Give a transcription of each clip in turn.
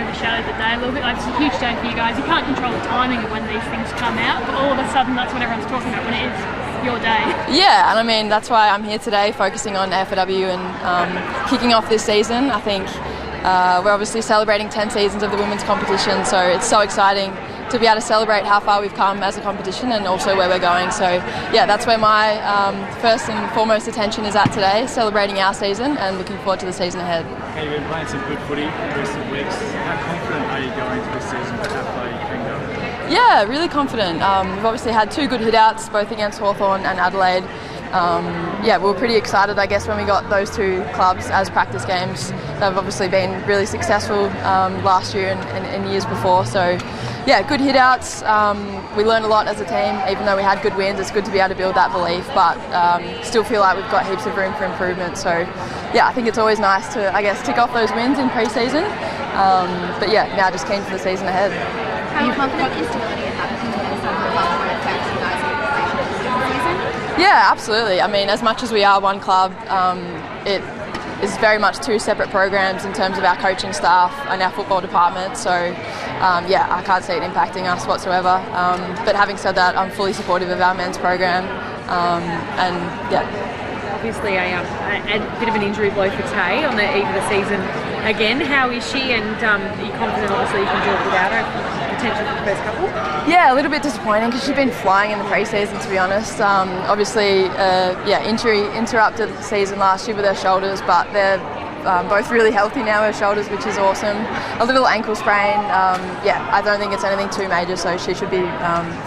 overshadowed the day a little bit. Like, it's a huge day for you guys. You can't control the timing of when these things come out, but all of a sudden that's what everyone's talking about when it is your day. Yeah, and I mean, that's why I'm here today, focusing on AFLW and kicking off this season. I think we're obviously celebrating 10 seasons of the women's competition, so it's so exciting to be able to celebrate how far we've come as a competition and also where we're going. So yeah, that's where my first and foremost attention is at today, celebrating our season and looking forward to the season ahead. Okay, you've been playing some good footy in recent weeks. How confident are you going into this season with how far you can go? Yeah, really confident. We've obviously had 2 good hit-outs, both against Hawthorn and Adelaide. Yeah, we were pretty excited, I guess, when we got those 2 clubs as practice games. They've obviously been really successful last year and years before. So yeah, good hit-outs. We learned a lot as a team. Even though we had good wins, it's good to be able to build that belief, but still feel like we've got heaps of room for improvement. So yeah, I think it's always nice to, I guess, tick off those wins in pre-season. But yeah, now just keen for the season ahead. How confident is stability in having some of the clubs where it affects you guys in the season? Yeah, absolutely. I mean, as much as we are one club, it is very much 2 separate programs in terms of our coaching staff and our football department. So yeah, I can't see it impacting us whatsoever. But having said that, I'm fully supportive of our men's program. And yeah. Obviously a bit of an injury blow for Tay on the eve of the season again. How is she, and are you confident obviously you can do it without her? Potential for the first couple? Yeah, a little bit disappointing because she's been flying in the pre-season, to be honest. Obviously, yeah, injury interrupted the season last year with her shoulders, but they're both really healthy now, her shoulders, which is awesome. A little ankle sprain, yeah, I don't think it's anything too major, so she should be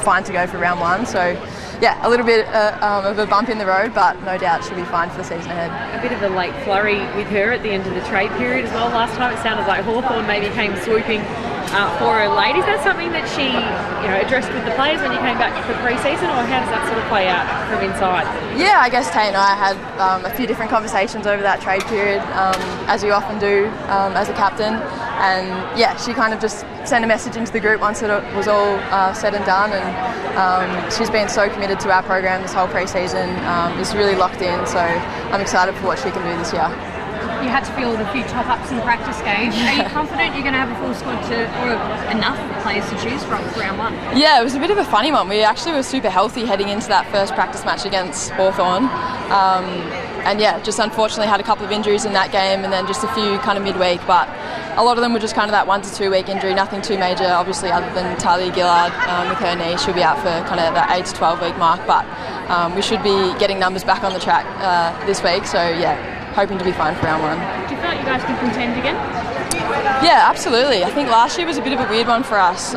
fine to go for round 1. So yeah, a little bit of a bump in the road, but no doubt she'll be fine for the season ahead. A bit of a late flurry with her at the end of the trade period as well. Last time it sounded like Hawthorn maybe came swooping for her late. Is that something that she, addressed with the players when you came back for pre-season, or how does that sort of play out from inside? Yeah, I guess Tay and I had a few different conversations over that trade period, as you often do as a captain. And yeah, she kind of just sent a message into the group once it was all said and done. And she's been so committed to our program this whole pre-season. Is really locked in. So I'm excited for what she can do this year. You had to field a few top-ups in the practice game. Are you confident you're going to have a full squad or enough players to choose from for round 1? Yeah, it was a bit of a funny one. We actually were super healthy heading into that first practice match against Hawthorn. And yeah, just unfortunately had a couple of injuries in that game and then just a few kind of midweek, but a lot of them were just kind of that 1 to 2 week injury, nothing too major, obviously, other than Tayler Hill with her knee. She'll be out for kind of that 8 to 12 week mark, but we should be getting numbers back on the track this week, so yeah, hoping to be fine for round 1. Do you feel like you guys can contend again? Yeah, absolutely. I think last year was a bit of a weird one for us.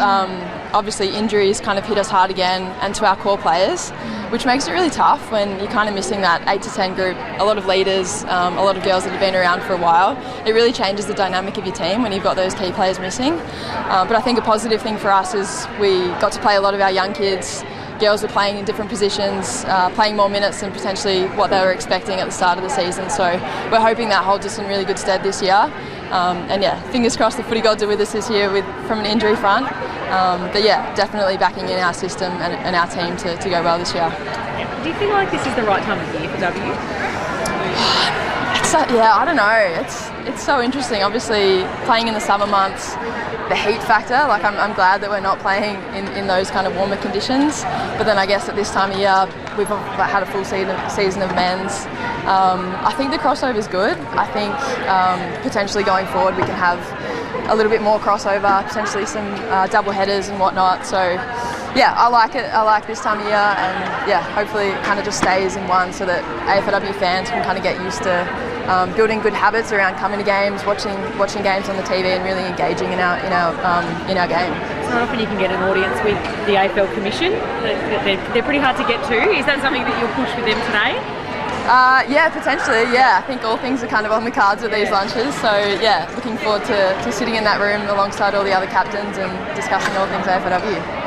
Obviously injuries kind of hit us hard again, and to our core players, which makes it really tough when you're kind of missing that 8 to 10 group, a lot of leaders, a lot of girls that have been around for a while. It really changes the dynamic of your team when you've got those key players missing. But I think a positive thing for us is we got to play a lot of our young kids. Girls are playing in different positions, playing more minutes than potentially what they were expecting at the start of the season. So we're hoping that holds us in really good stead this year. And yeah, fingers crossed the footy gods are with us this year from an injury front. But yeah, definitely backing in our system and our team to go well this year. Do you feel like this is the right time of year for W? Yeah, I don't know. It's so interesting. Obviously, playing in the summer months, the heat factor. Like I'm glad that we're not playing in those kind of warmer conditions. But then I guess at this time of year, we've had a full season of men's. I think the crossover is good. I think potentially going forward we can have a little bit more crossover, potentially some double headers and whatnot. So yeah, I like it. I like this time of year, and yeah, hopefully it kind of just stays in one so that AFLW fans can kind of get used to building good habits around coming to games, watching games on the TV, and really engaging in our game. It's not often you can get an audience with the AFL Commission. They're pretty hard to get to. Is that something that you'll push with them today? Yeah, potentially. Yeah, I think all things are kind of on the cards with these lunches. So yeah, looking forward to sitting in that room alongside all the other captains and discussing all things AFLW.